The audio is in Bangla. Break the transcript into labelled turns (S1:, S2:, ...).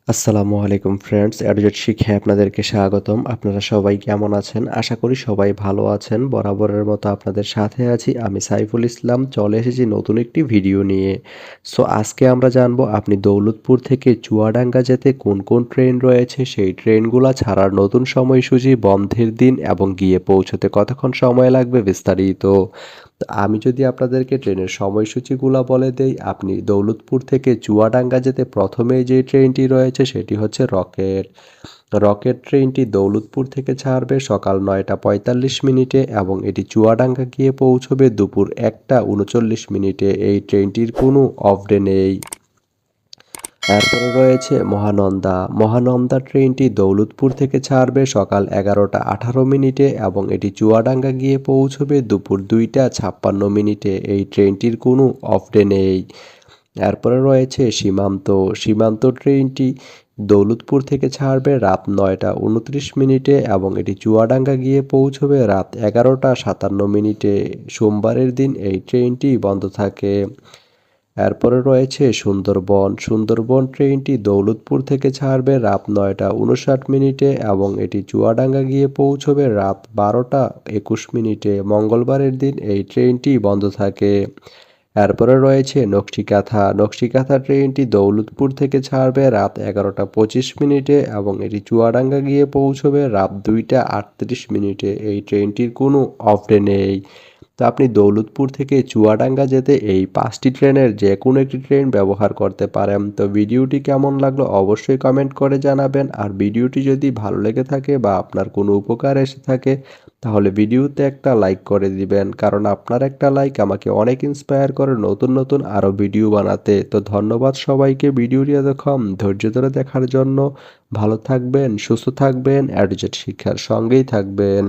S1: আসসালামু আলাইকুম ফ্রেন্ডস, অ্যাডজেট শিক্ষায় আপনাদেরকে স্বাগতম। আপনারা সবাই কেমন আছেন? আশা করি সবাই ভালো আছেন। বরাবরের মতো আপনাদের সাথে আছি আমি সাইফুল ইসলাম। চলে এসেছি নতুন একটি ভিডিও নিয়ে। আজকে আমরা জানবো আপনি দৌলতপুর থেকে চুয়াডাঙ্গা যেতে কোন কোন ট্রেন রয়েছে, সেই ট্রেনগুলা ছাড়ার নতুন সময়সূচি, বন্ধের দিন এবং গিয়ে পৌঁছতে কতক্ষণ সময় লাগবে বিস্তারিত। আমি যদি আপনাদেরকে ট্রেনের সময়সূচিগুলা বলে দেই, আপনি দৌলতপুর থেকে চুয়াডাঙ্গা যেতে প্রথমেই যে ট্রেনটি রয়েছে সেটি হচ্ছে রকেট। রকেট ট্রেনটি দৌলতপুর থেকে ছাড়বে সকাল 9টা 45 মিনিটে এবং এটি চুয়াডাঙ্গা গিয়ে পৌঁছবে দুপুর 1টা 39 মিনিটে। এই ট্রেনটির কোনো অফ ডে নেই। এরপরে রয়েছে মহানন্দা। মহানন্দা ট্রেনটি দৌলতপুর থেকে ছাড়বে সকাল 11টা 18 মিনিটে এবং এটি চুয়াডাঙ্গা গিয়ে পৌঁছবে দুপুর 2টা 56 মিনিটে। এই ট্রেনটির কোনো অফ ডে নেই। এরপরে রয়েছে সীমান্ত। সীমান্ত ট্রেনটি দৌলতপুর থেকে ছাড়বে রাত 9টা 29 মিনিটে এবং এটি চুয়াডাঙ্গা গিয়ে পৌঁছবে রাত 11টা 57 মিনিটে। সোমবারের দিন এই ট্রেনটি বন্ধ থাকে। এরপরে রয়েছে সুন্দরবন। সুন্দরবন ট্রেনটি দৌলতপুর থেকে ছাড়বে রাত 9টা 59 মিনিটে এবং এটি চুয়াডাঙ্গা গিয়ে পৌঁছবে রাত 12টা 21 মিনিটে। মঙ্গলবারের দিন এই ট্রেনটি বন্ধ থাকে। এরপরে রয়েছে নকশিকাথা। নকশিকাথা ট্রেনটি দৌলতপুর থেকে ছাড়বে রাত 11টা 25 মিনিটে এবং এটি চুয়াডাঙ্গা গিয়ে পৌঁছবে রাত 2টা 38 মিনিটে। এই ট্রেনটির কোনো অফ ডে নেই। তো আপনি দৌলতপুর থেকে চুয়াডাঙ্গা যেতে এই 5টি ট্রেনের যে কোনো একটি ট্রেন ব্যবহার করতে পারেন। তো ভিডিওটি কেমন লাগলো অবশ্যই কমেন্ট করে জানাবেন। আর ভিডিওটি যদি ভালো লেগে থাকে বা আপনার কোনো উপকার এসে থাকে তাহলে ভিডিওতে একটা লাইক করে দিবেন, কারণ আপনার একটা লাইক আমাকে অনেক ইন্সপায়ার করে নতুন নতুন আরও ভিডিও বানাতে। তো ধন্যবাদ সবাইকে ভিডিওটি এতক্ষণ ধৈর্য ধরে দেখার জন্য। ভালো থাকবেন, সুস্থ থাকবেন, অ্যাডজেট শিক্ষার সঙ্গেই থাকবেন।